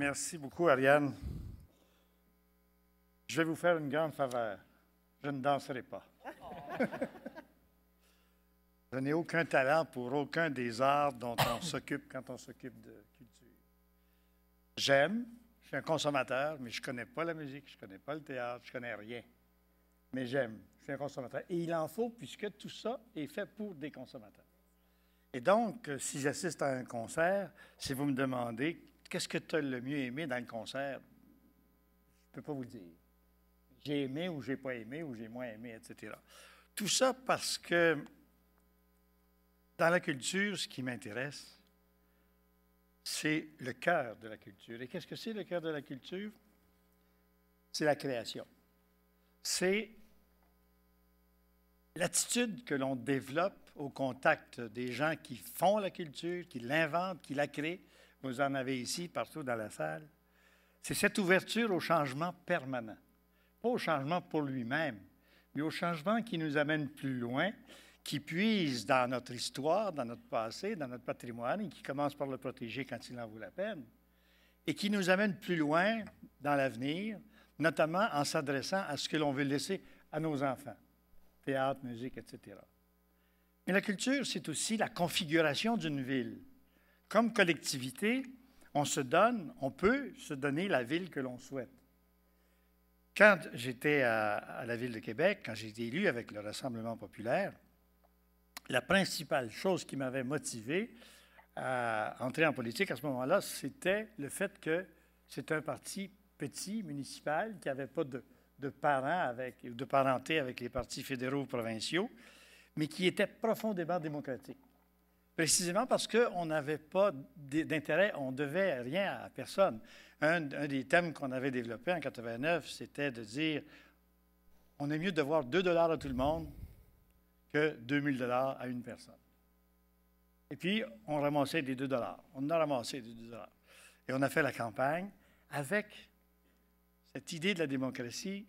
Merci beaucoup, Ariane. Je vais vous faire une grande faveur. Je ne danserai pas. Je n'ai aucun talent pour aucun des arts dont on s'occupe quand on s'occupe de culture. J'aime, je suis un consommateur, mais je ne connais pas la musique, je ne connais pas le théâtre, je ne connais rien. Mais j'aime, je suis un consommateur. Et il en faut puisque tout ça est fait pour des consommateurs. Et donc, si j'assiste à un concert, si vous me demandez qu'est-ce que tu as le mieux aimé dans le concert, je ne peux pas vous le dire. J'ai aimé ou j'ai pas aimé ou j'ai moins aimé, etc. Tout ça parce que dans la culture, ce qui m'intéresse, c'est le cœur de la culture. Et qu'est-ce que c'est le cœur de la culture? C'est la création. C'est l'attitude que l'on développe au contact des gens qui font la culture, qui l'inventent, qui la créent. Vous en avez ici, partout dans la salle. C'est cette ouverture au changement permanent. Pas au changement pour lui-même, mais au changement qui nous amène plus loin, qui puise dans notre histoire, dans notre passé, dans notre patrimoine, et qui commence par le protéger quand il en vaut la peine, et qui nous amène plus loin dans l'avenir, notamment en s'adressant à ce que l'on veut laisser à nos enfants, théâtre, musique, etc. Mais la culture, c'est aussi la configuration d'une ville. Comme collectivité, on peut se donner la ville que l'on souhaite. Quand j'étais à la Ville de Québec, quand j'ai été élu avec le Rassemblement populaire, la principale chose qui m'avait motivé à entrer en politique à ce moment-là, c'était le fait que c'est un parti petit, municipal, qui n'avait pas de parenté avec les partis fédéraux ou provinciaux, mais qui était profondément démocratique. Précisément parce qu'on n'avait pas d'intérêt, on ne devait rien à personne. Un des thèmes qu'on avait développé en 89, c'était de dire on est mieux de devoir 2 $ à tout le monde que 2000 $ à une personne. Et puis, on ramassait des 2 $. On a ramassé des 2 $. Et on a fait la campagne avec cette idée de la démocratie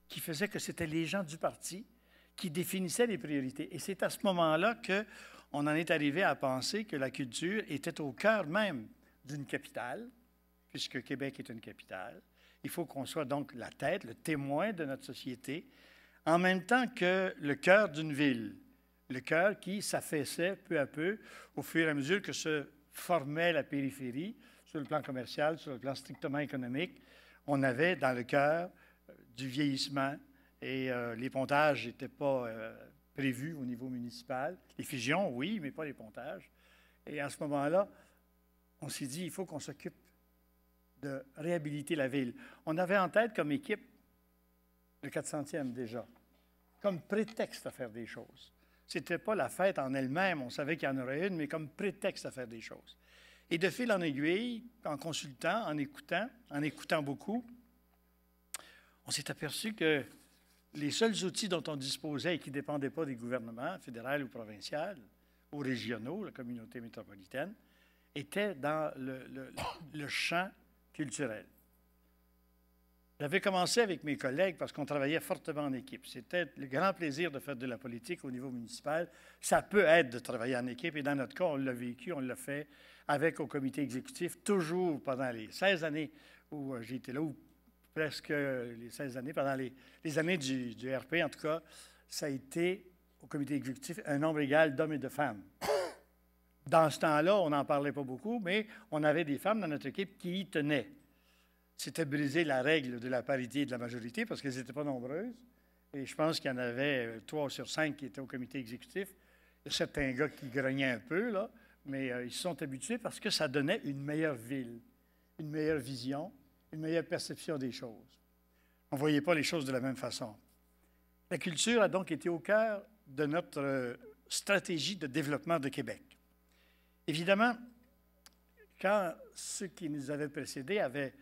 qui faisait que c'était les gens du parti qui définissaient les priorités. Et c'est à ce moment-là qu'on en est arrivé à penser que la culture était au cœur même d'une capitale, puisque Québec est une capitale. Il faut qu'on soit donc la tête, le témoin de notre société, en même temps que le cœur d'une ville, le cœur qui s'affaissait peu à peu au fur et à mesure que se formait la périphérie, sur le plan commercial, sur le plan strictement économique. On avait dans le cœur du vieillissement et les pontages n'étaient pas prévus au niveau municipal. Les fusions, oui, mais pas les pontages. Et à ce moment-là, on s'est dit, il faut qu'on s'occupe de réhabiliter la ville. On avait en tête comme équipe le 400e déjà, comme prétexte à faire des choses. Ce n'était pas la fête en elle-même, on savait qu'il y en aurait une, mais comme prétexte à faire des choses. Et de fil en aiguille, en consultant, en écoutant beaucoup, on s'est aperçu que les seuls outils dont on disposait et qui ne dépendaient pas des gouvernements fédéral ou provincial, ou régionaux, la communauté métropolitaine, étaient dans le champ culturel. J'avais commencé avec mes collègues parce qu'on travaillait fortement en équipe. C'était le grand plaisir de faire de la politique au niveau municipal. Ça peut être de travailler en équipe et dans notre cas, on l'a vécu, on l'a fait avec au comité exécutif, toujours pendant les 16 années où j'ai été là, ou presque les 16 années, pendant les années du RP en tout cas, ça a été au comité exécutif un nombre égal d'hommes et de femmes. Dans ce temps-là, on n'en parlait pas beaucoup, mais on avait des femmes dans notre équipe qui y tenaient. C'était briser la règle de la parité et de la majorité parce qu'elles n'étaient pas nombreuses. Et je pense qu'il y en avait 3 sur 5 qui étaient au comité exécutif. Il y a certains gars qui grognaient un peu, là, mais ils se sont habitués parce que ça donnait une meilleure ville, une meilleure vision, une meilleure perception des choses. On ne voyait pas les choses de la même façon. La culture a donc été au cœur de notre stratégie de développement de Québec. Évidemment, quand ceux qui nous avaient précédés avaient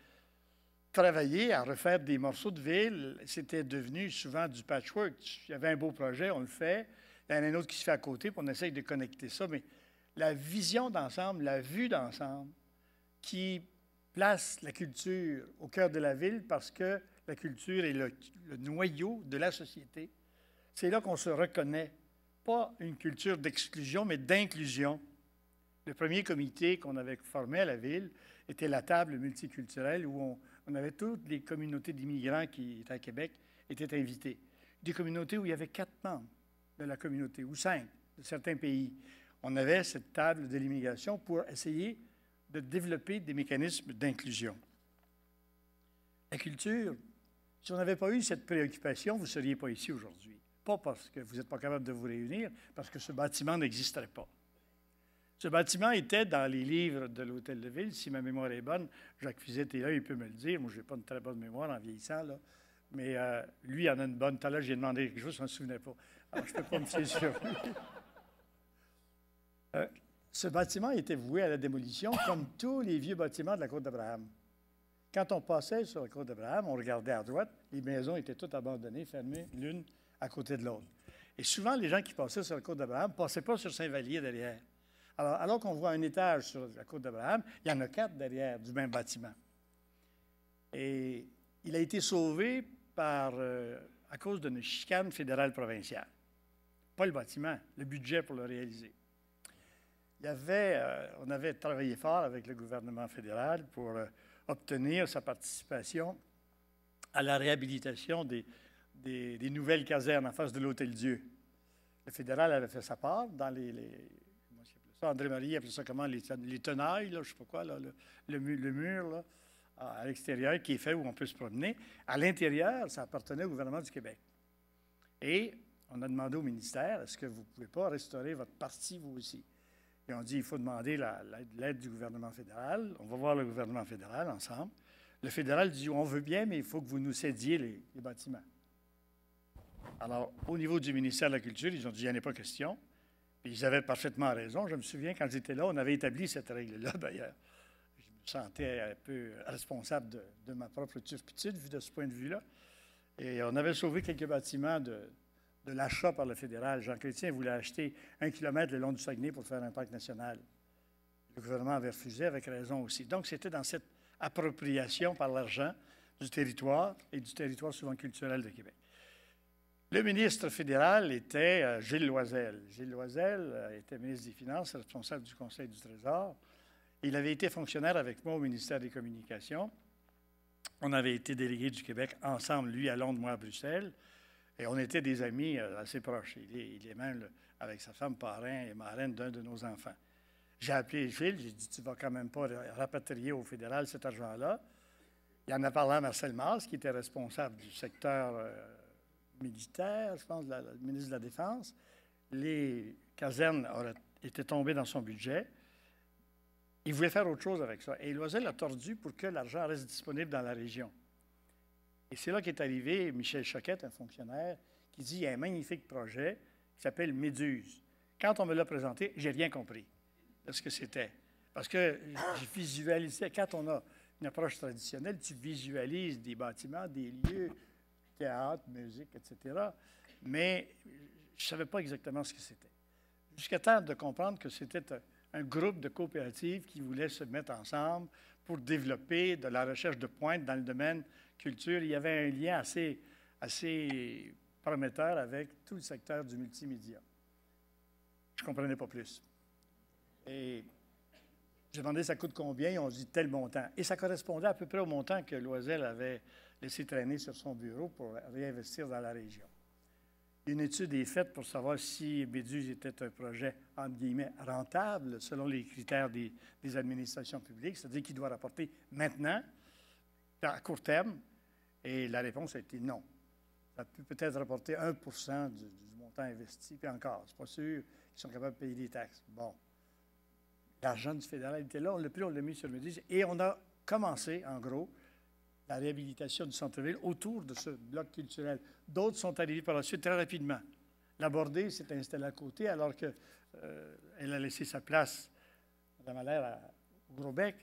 travaillé à refaire des morceaux de ville, c'était devenu souvent du patchwork. Il y avait un beau projet, on le fait. Il y en a un autre qui se fait à côté, puis on essaye de connecter ça. Mais la vision d'ensemble, la vue d'ensemble, qui place la culture au cœur de la ville parce que la culture est le noyau de la société, c'est là qu'on se reconnaît. Pas une culture d'exclusion, mais d'inclusion. Le premier comité qu'on avait formé à la ville était la table multiculturelle où on avait toutes les communautés d'immigrants qui étaient à Québec étaient invitées. Des communautés où il y avait 4 membres de la communauté ou 5 de certains pays. On avait cette table de l'immigration pour essayer de développer des mécanismes d'inclusion. La culture, si on n'avait pas eu cette préoccupation, vous ne seriez pas ici aujourd'hui. Pas parce que vous n'êtes pas capable de vous réunir, parce que ce bâtiment n'existerait pas. Ce bâtiment était dans les livres de l'Hôtel de Ville, si ma mémoire est bonne. Jacques Fizette est là, il peut me le dire. Moi, je n'ai pas une très bonne mémoire en vieillissant, là. Mais lui, il en a une bonne. Tout à l'heure, j'ai demandé quelque chose, je ne me souvenais pas. Alors, je ne peux pas me fier sur lui. Ce bâtiment était voué à la démolition, comme tous les vieux bâtiments de la Côte d'Abraham. Quand on passait sur la Côte d'Abraham, on regardait à droite, les maisons étaient toutes abandonnées, fermées, l'une à côté de l'autre. Et souvent, les gens qui passaient sur la Côte d'Abraham ne passaient pas sur Saint-Vallier derrière. Alors qu'on voit un étage sur la Côte d'Abraham, il y en a 4 derrière du même bâtiment. Et il a été sauvé à cause d'une chicane fédérale provinciale. Pas le bâtiment, le budget pour le réaliser. On avait travaillé fort avec le gouvernement fédéral pour obtenir sa participation à la réhabilitation des nouvelles casernes en face de l'Hôtel-Dieu. Le fédéral avait fait sa part dans André-Marie appelait ça comment? Les tenailles, là, je ne sais pas quoi, là, le mur là, à l'extérieur qui est fait où on peut se promener. À l'intérieur, ça appartenait au gouvernement du Québec. Et on a demandé au ministère, est-ce que vous ne pouvez pas restaurer votre partie, vous aussi? Et on dit, il faut demander l'aide du gouvernement fédéral. On va voir le gouvernement fédéral ensemble. Le fédéral dit, on veut bien, mais il faut que vous nous cédiez les bâtiments. Alors, au niveau du ministère de la Culture, ils ont dit, il n'y en a pas question. Puis ils avaient parfaitement raison. Je me souviens, quand j'étais là, on avait établi cette règle-là, d'ailleurs. Je me sentais un peu responsable de ma propre turpitude, vu de ce point de vue-là. Et on avait sauvé quelques bâtiments de l'achat par le fédéral. Jean Chrétien voulait acheter 1 kilomètre le long du Saguenay pour faire un parc national. Le gouvernement avait refusé, avec raison aussi. Donc, c'était dans cette appropriation par l'argent du territoire, et du territoire souvent culturel de Québec. Le ministre fédéral était Gilles Loisel. Gilles Loisel était ministre des Finances, responsable du Conseil du Trésor. Il avait été fonctionnaire avec moi au ministère des Communications. On avait été délégués du Québec ensemble, lui à Londres, moi à Bruxelles. Et on était des amis assez proches. Il est même, avec sa femme, parrain et marraine d'un de nos enfants. J'ai appelé Gilles, j'ai dit, tu ne vas quand même pas rapatrier au fédéral cet argent-là. Il en a parlé à Marcel Mars, qui était responsable du secteur militaire, je pense, le ministre de la Défense. Les casernes étaient tombées dans son budget. Il voulait faire autre chose avec ça. Et Loisel a tordu pour que l'argent reste disponible dans la région. Et c'est là qu'est arrivé Michel Choquette, un fonctionnaire, qui dit, il y a un magnifique projet qui s'appelle Méduse. Quand on me l'a présenté, je n'ai rien compris de ce que c'était. Parce que je visualisais, quand on a une approche traditionnelle, tu visualises des bâtiments, des lieux, théâtre, musique, etc. Mais je ne savais pas exactement ce que c'était. Jusqu'à temps de comprendre que c'était un groupe de coopératives qui voulait se mettre ensemble pour développer de la recherche de pointe dans le domaine culture. Il y avait un lien assez prometteur avec tout le secteur du multimédia. Je ne comprenais pas plus. Et j'ai demandé ça coûte combien, ils ont dit tel montant. Et ça correspondait à peu près au montant que Loisel avait laissé traîner sur son bureau pour réinvestir dans la région. Une étude est faite pour savoir si Méduse était un projet, entre guillemets, rentable selon les critères des administrations publiques, c'est-à-dire qu'il doit rapporter maintenant, à court terme, et la réponse a été non. Ça peut peut-être rapporter 1 % du montant investi, puis encore, c'est pas sûr qu'ils sont capables de payer des taxes. Bon. L'argent du fédéral était là, on l'a pris, on l'a mis sur Méduse, et on a commencé, en gros, la réhabilitation du centre-ville autour de ce bloc culturel. D'autres sont arrivés par la suite très rapidement. La Bordée s'est installée à côté alors qu'elle a laissé sa place, Mme Allaire, à Gros-Bec.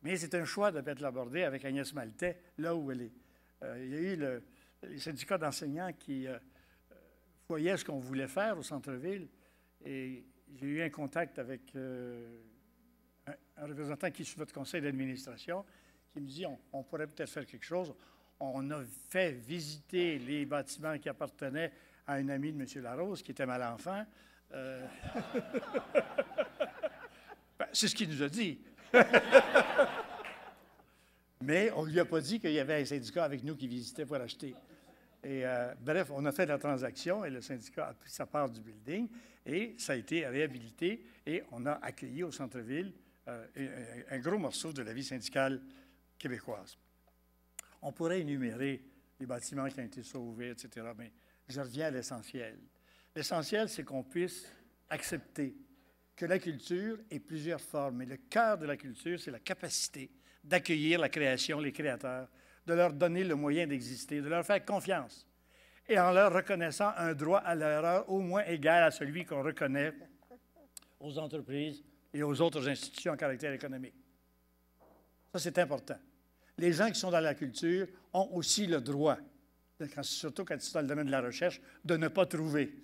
Mais c'est un choix de mettre la Bordée avec Agnès Maltais là où elle est. Il y a eu les syndicats d'enseignants qui voyaient ce qu'on voulait faire au centre-ville. Et j'ai eu un contact avec un représentant qui est sur votre conseil d'administration qui me dit on pourrait peut-être faire quelque chose. On a fait visiter les bâtiments qui appartenaient à une amie de M. Larose, qui était mal enfant. c'est ce qu'il nous a dit. Mais on ne lui a pas dit qu'il y avait un syndicat avec nous qui visitait pour acheter. Et bref, on a fait la transaction et le syndicat a pris sa part du building et ça a été réhabilité et on a accueilli au centre-ville un gros morceau de la vie syndicale québécoise. On pourrait énumérer les bâtiments qui ont été sauvés, etc., mais je reviens à l'essentiel. L'essentiel, c'est qu'on puisse accepter que la culture ait plusieurs formes. Mais le cœur de la culture, c'est la capacité d'accueillir la création, les créateurs, de leur donner le moyen d'exister, de leur faire confiance, et en leur reconnaissant un droit à l'erreur au moins égal à celui qu'on reconnaît aux entreprises et aux autres institutions à caractère économique. Ça, c'est important. Les gens qui sont dans la culture ont aussi le droit, surtout quand ils sont dans le domaine de la recherche, de ne pas trouver.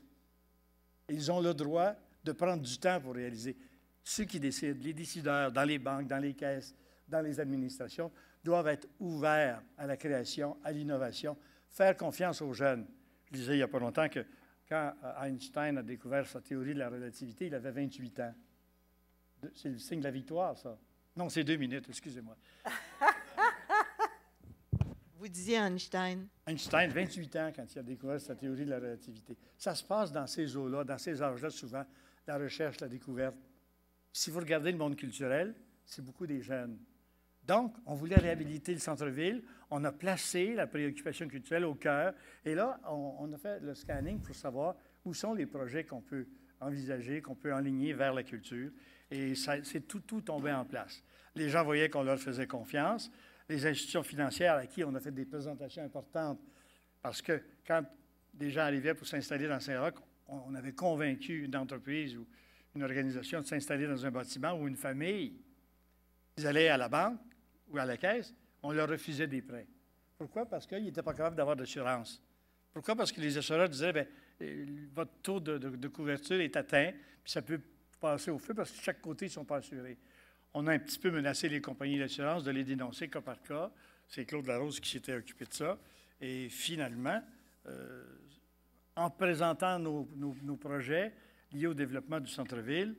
Ils ont le droit de prendre du temps pour réaliser. Ceux qui décident, les décideurs dans les banques, dans les caisses, dans les administrations, doivent être ouverts à la création, à l'innovation, faire confiance aux jeunes. Je disais il n'y a pas longtemps que quand Einstein a découvert sa théorie de la relativité, il avait 28 ans. C'est le signe de la victoire, ça. Non, c'est 2 minutes, excusez-moi. Vous disiez Einstein. Einstein, 28 ans, quand il a découvert sa théorie de la relativité. Ça se passe dans ces eaux-là, dans ces âges-là, souvent, la recherche, la découverte. Si vous regardez le monde culturel, c'est beaucoup des jeunes. Donc, on voulait réhabiliter le centre-ville. On a placé la préoccupation culturelle au cœur. Et là, on a fait le scanning pour savoir où sont les projets qu'on peut envisager, qu'on peut enligner vers la culture. Et c'est tout tombé en place. Les gens voyaient qu'on leur faisait confiance. Les institutions financières à qui on a fait des présentations importantes, parce que quand des gens arrivaient pour s'installer dans Saint-Roch, on avait convaincu une entreprise ou une organisation de s'installer dans un bâtiment ou une famille. Ils allaient à la banque ou à la caisse, on leur refusait des prêts. Pourquoi? Parce qu'ils n'étaient pas capables d'avoir d'assurance. Pourquoi? Parce que les assureurs disaient, bien, votre taux de couverture est atteint, puis ça peut passer au feu parce que de chaque côté, ils ne sont pas assurés. On a un petit peu menacé les compagnies d'assurance de les dénoncer cas par cas. C'est Claude Larose qui s'était occupé de ça. Et finalement, en présentant nos projets liés au développement du centre-ville,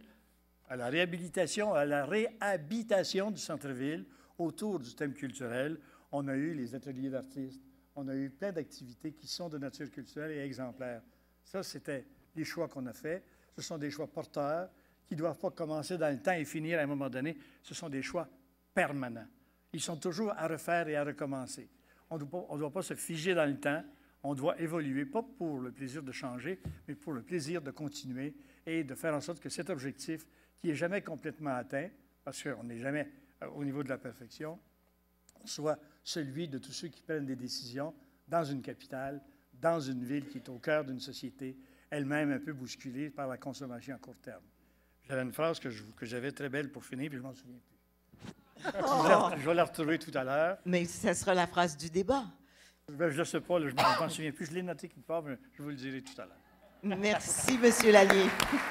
à la réhabilitation, à la réhabitation du centre-ville autour du thème culturel, on a eu les ateliers d'artistes, on a eu plein d'activités qui sont de nature culturelle et exemplaires. Ça, c'était les choix qu'on a faits. Ce sont des choix porteurs qui ne doivent pas commencer dans le temps et finir à un moment donné. Ce sont des choix permanents. Ils sont toujours à refaire et à recommencer. On ne doit pas se figer dans le temps. On doit évoluer, pas pour le plaisir de changer, mais pour le plaisir de continuer et de faire en sorte que cet objectif, qui n'est jamais complètement atteint, parce qu'on n'est jamais au niveau de la perfection, soit celui de tous ceux qui prennent des décisions dans une capitale, dans une ville qui est au cœur d'une société, elle-même un peu bousculée par la consommation à court terme. J'avais une phrase que j'avais très belle pour finir, puis je ne m'en souviens plus. Oh. Je vais la retrouver tout à l'heure. Mais ça sera la phrase du débat. Ben, je ne sais pas, là, je ne m'en souviens plus. Je l'ai noté quelque part, mais je vous le dirai tout à l'heure. Merci, M. Lallier.